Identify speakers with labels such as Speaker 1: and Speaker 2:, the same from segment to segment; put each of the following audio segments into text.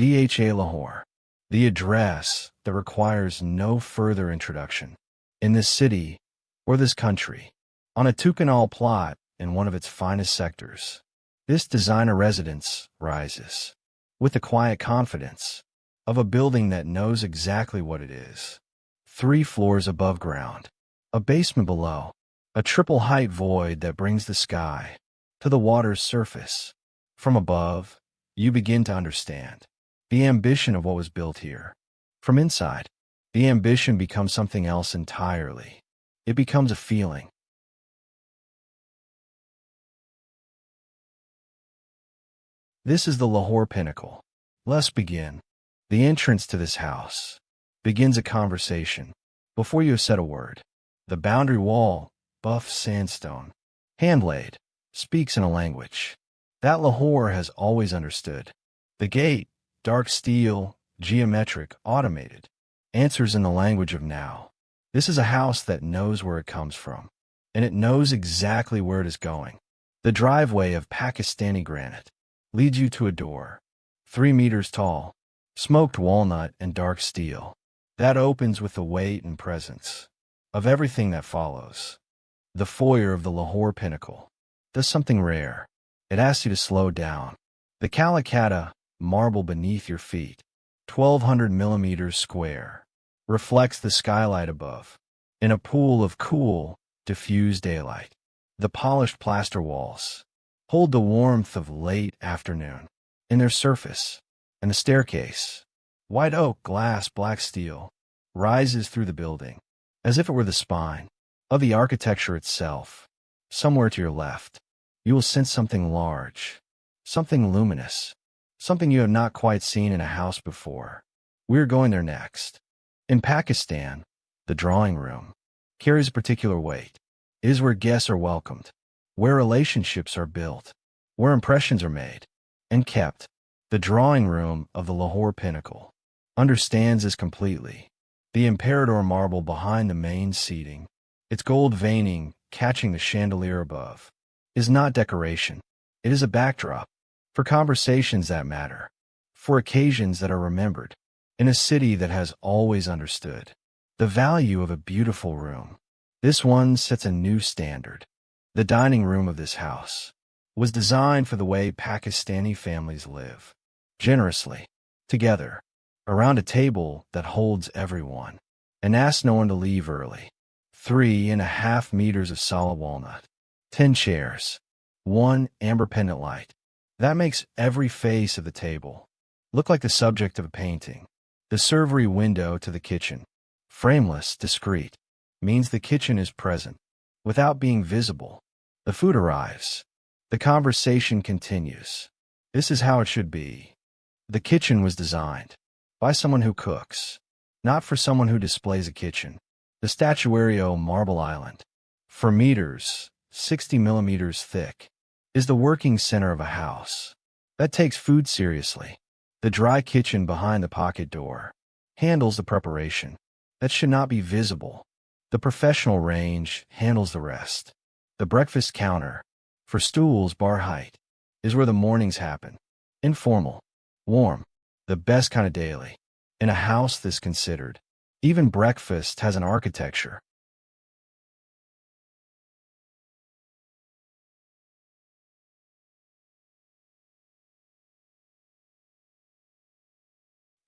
Speaker 1: DHA Lahore, the address that requires no further introduction. In this city, or this country, on a two-canal plot in one of its finest sectors, this designer residence rises with the quiet confidence of a building that knows exactly what it is. 3 floors above ground, a basement below, a triple-height void that brings the sky to the water's surface. From above, you begin to understand the ambition of what was built here. From inside, the ambition becomes something else entirely. It becomes a feeling. This is the Lahore Pinnacle. Let's begin. The entrance to this house begins a conversation before you have said a word. The boundary wall, buff sandstone, hand-laid, speaks in a language that Lahore has always understood. The gate, dark steel, geometric, automated, answers in the language of now. This is a house that knows where it comes from, and it knows exactly where it is going. The driveway of Pakistani granite leads you to a door, 3 meters tall, smoked walnut and dark steel, that opens with the weight and presence of everything that follows. The foyer of the Lahore Pinnacle does something rare. It asks you to slow down. The Calcutta marble beneath your feet, 1,200 millimeters square, reflects the skylight above in a pool of cool, diffused daylight. The polished plaster walls hold the warmth of late afternoon in their surface, and the staircase, white oak, glass, black steel, rises through the building as if it were the spine of the architecture itself. Somewhere to your left, you will sense something large, something luminous, something you have not quite seen in a house before. We're going there next. In Pakistan, the drawing room carries a particular weight. It is where guests are welcomed, where relationships are built, where impressions are made and kept. The drawing room of the Lahore Pinnacle understands this completely. The Emperador marble behind the main seating, its gold veining catching the chandelier above, is not decoration. It is a backdrop for conversations that matter, for occasions that are remembered, in a city that has always understood the value of a beautiful room. This one sets a new standard. The dining room of this house was designed for the way Pakistani families live, generously, together, around a table that holds everyone, and asks no one to leave early. 3.5 meters of solid walnut, 10 chairs, 1 amber pendant light. That makes every face of the table look like the subject of a painting. The servery window to the kitchen, frameless, discreet, means the kitchen is present, without being visible. The food arrives. The conversation continues. This is how it should be. The kitchen was designed by someone who cooks, not for someone who displays a kitchen. The Statuario marble island, for meters, 60 millimeters thick, is the working center of a house that takes food seriously. The dry kitchen behind the pocket door handles the preparation that should not be visible. The professional range handles the rest. The breakfast counter, for stools bar height, is where the mornings happen. Informal, warm, the best kind of daily. In a house this considered, even breakfast has an architecture.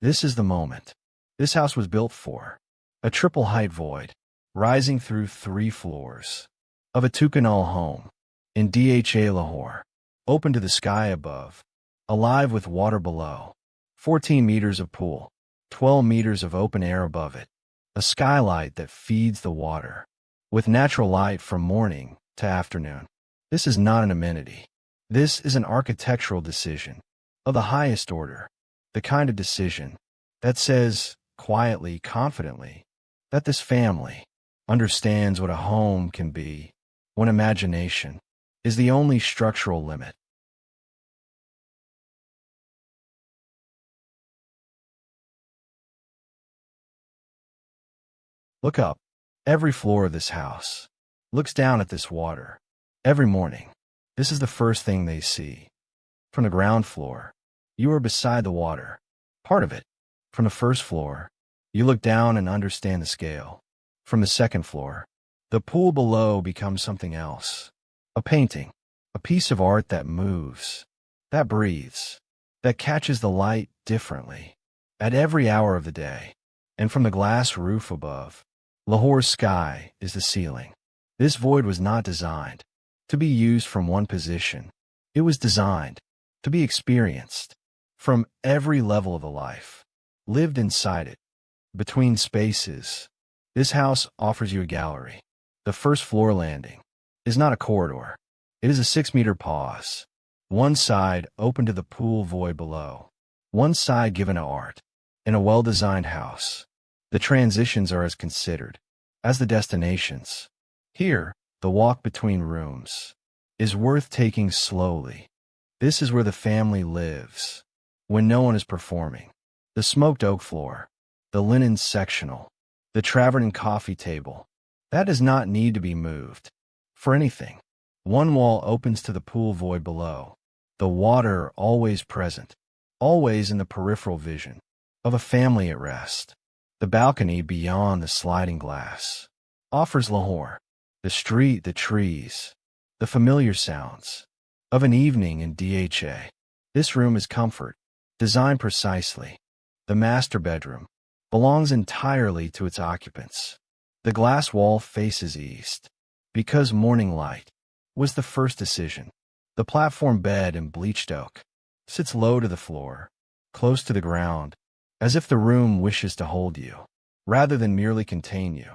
Speaker 1: This is the moment this house was built for. A triple-height void, rising through 3 floors, of a two-canal home, in DHA Lahore, open to the sky above, alive with water below, 14 meters of pool, 12 meters of open air above it, a skylight that feeds the water, with natural light from morning to afternoon. This is not an amenity. This is an architectural decision of the highest order, the kind of decision that says, quietly, confidently, that this family understands what a home can be when imagination is the only structural limit. Look up. Every floor of this house looks down at this water. Every morning, this is the first thing they see. From the ground floor, you are beside the water. part of it. From the first floor, you look down and understand the scale. From the second floor, the pool below becomes something else. A painting, a piece of art that moves, that breathes, that catches the light differently at every hour of the day. And from the glass roof above, Lahore's sky is the ceiling. This void was not designed to be used from one position. It was designed to be experienced from every level of the life, lived inside it. Between spaces, this house offers you a gallery. The first floor landing is not a corridor. It is a 6-meter pause. One side open to the pool void below, one side given to art. In a well-designed house, the transitions are as considered as the destinations. Here, the walk between rooms is worth taking slowly. This is where the family lives when no one is performing. The smoked oak floor, the linen sectional, the travertine coffee table, that does not need to be moved for anything. One wall opens to the pool void below. The water always present, always in the peripheral vision of a family at rest. The balcony beyond the sliding glass offers Lahore, the street, the trees, the familiar sounds of an evening in DHA. This room is comfort, designed precisely. The master bedroom belongs entirely to its occupants. The glass wall faces east because morning light was the first decision. The platform bed in bleached oak sits low to the floor, close to the ground, as if the room wishes to hold you, rather than merely contain you.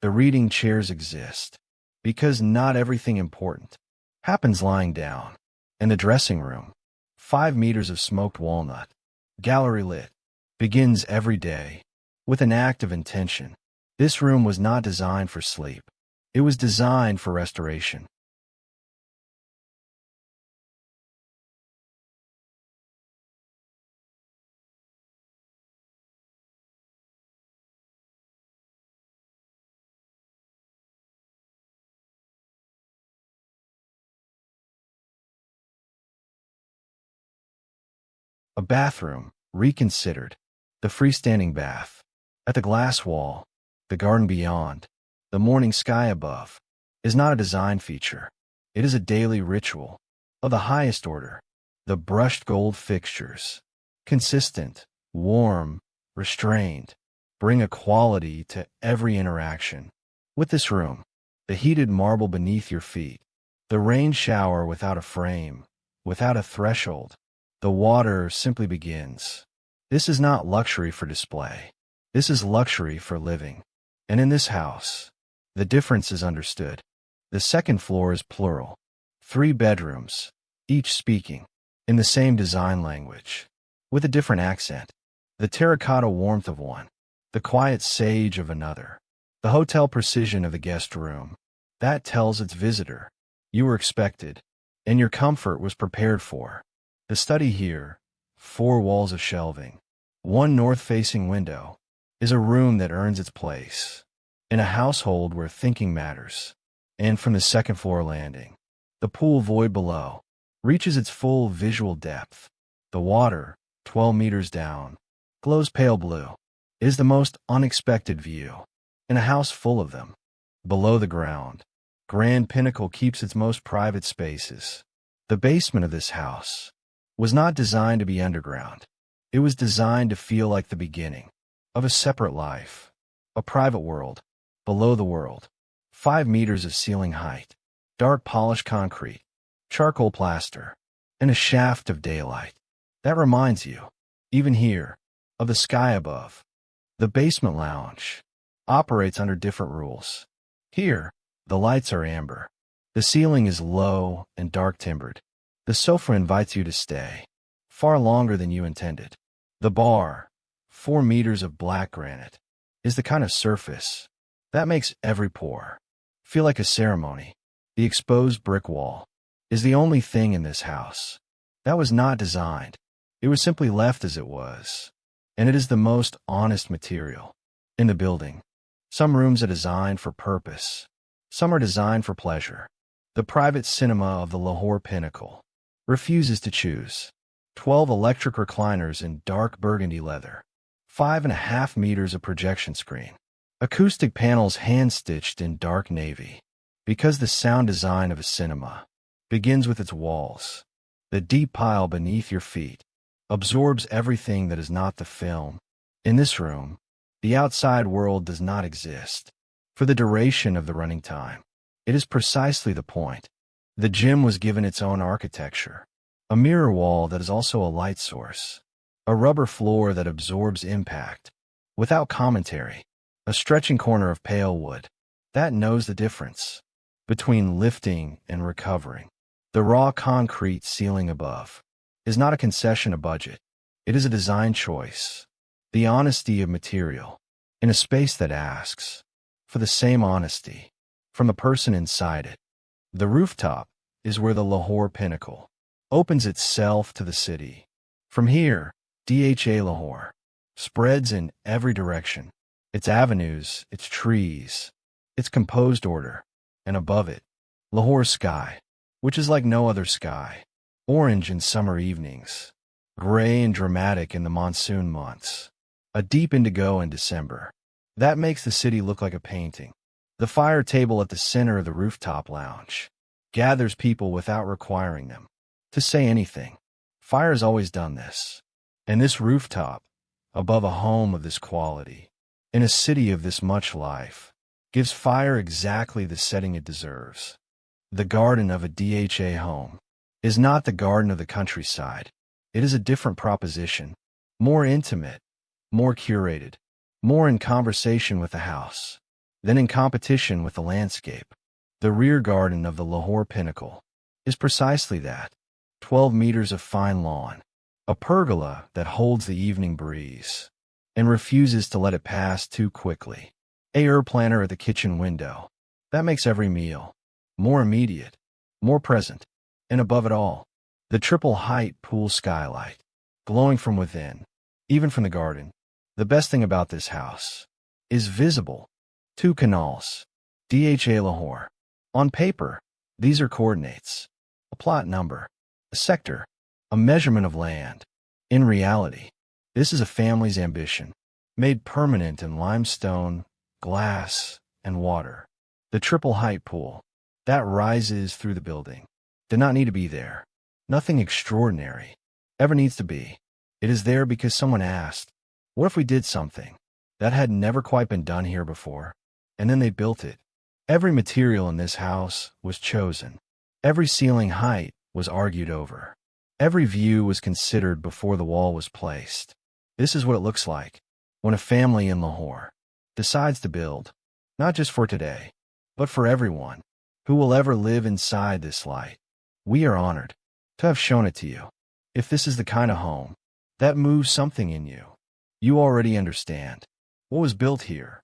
Speaker 1: The reading chairs exist because not everything important happens lying down. In the dressing room, 5 meters of smoked walnut, gallery lit, begins every day with an act of intention. This room was not designed for sleep. It was designed for restoration. A bathroom, reconsidered. The freestanding bath. At the glass wall, the garden beyond, the morning sky above, is not a design feature. It is a daily ritual of the highest order. The brushed gold fixtures, consistent, warm, restrained, bring a quality to every interaction with this room. The heated marble beneath your feet, the rain shower without a frame, without a threshold. The water simply begins. This is not luxury for display. This is luxury for living. And in this house, the difference is understood. The second floor is plural. 3 bedrooms, each speaking in the same design language, with a different accent. The terracotta warmth of one, the quiet sage of another. The hotel precision of the guest room. That tells its visitor, you were expected, and your comfort was prepared for. The study here, 4 walls of shelving, 1 north-facing window, is a room that earns its place in a household where thinking matters. And from the second floor landing, the pool void below reaches its full visual depth. The water, 12 meters down, glows pale blue. It is the most unexpected view in a house full of them. Below the ground, Grand Pinnacle keeps its most private spaces. The basement of this house was not designed to be underground. It was designed to feel like the beginning of a separate life, a private world, below the world. 5 meters of ceiling height, dark polished concrete, charcoal plaster, and a shaft of daylight. That reminds you, even here, of the sky above. The basement lounge operates under different rules. Here, the lights are amber. The ceiling is low and dark timbered. The sofa invites you to stay far longer than you intended. The bar, 4 meters of black granite, is the kind of surface that makes every pour feel like a ceremony. The exposed brick wall is the only thing in this house that was not designed. It was simply left as it was, and it is the most honest material in the building. Some rooms are designed for purpose. Some are designed for pleasure. The private cinema of the Lahore Pinnacle refuses to choose. 12 electric recliners in dark burgundy leather, 5.5 meters of projection screen, acoustic panels hand-stitched in dark navy. Because the sound design of a cinema begins with its walls, the deep pile beneath your feet absorbs everything that is not the film. In this room, the outside world does not exist. For the duration of the running time, it is precisely the point. The gym was given its own architecture, a mirror wall that is also a light source, a rubber floor that absorbs impact without commentary, a stretching corner of pale wood that knows the difference between lifting and recovering. The raw concrete ceiling above is not a concession of budget. It is a design choice, the honesty of material, in a space that asks for the same honesty from the person inside it. The rooftop is where the Lahore Pinnacle opens itself to the city. From here, DHA Lahore spreads in every direction, its avenues, its trees, its composed order, and above it, Lahore's sky, which is like no other sky, orange in summer evenings, gray and dramatic in the monsoon months, a deep indigo in December. That makes the city look like a painting. The fire table at the center of the rooftop lounge gathers people without requiring them to say anything. Fire has always done this. And this rooftop, above a home of this quality, in a city of this much life, gives fire exactly the setting it deserves. The garden of a DHA home is not the garden of the countryside. It is a different proposition, more intimate, more curated, more in conversation with the house than in competition with the landscape. The rear garden of the Lahore Pinnacle is precisely that, 12 meters of fine lawn, a pergola that holds the evening breeze and refuses to let it pass too quickly. A herb planter at the kitchen window that makes every meal more immediate, more present, and above it all, the triple-height pool skylight, glowing from within, even from the garden. The best thing about this house is visible. 2 canals, DHA Lahore. On paper, these are coordinates, a plot number, a sector, a measurement of land. In reality, this is a family's ambition, made permanent in limestone, glass, and water. The triple-height pool that rises through the building did not need to be there. Nothing extraordinary ever needs to be. It is there because someone asked, what if we did something that had never quite been done here before? And then they built it. Every material in this house was chosen. Every ceiling height was argued over. Every view was considered before the wall was placed. This is what it looks like when a family in Lahore decides to build, not just for today, but for everyone who will ever live inside this light. We are honored to have shown it to you. If this is the kind of home that moves something in you, you already understand what was built here.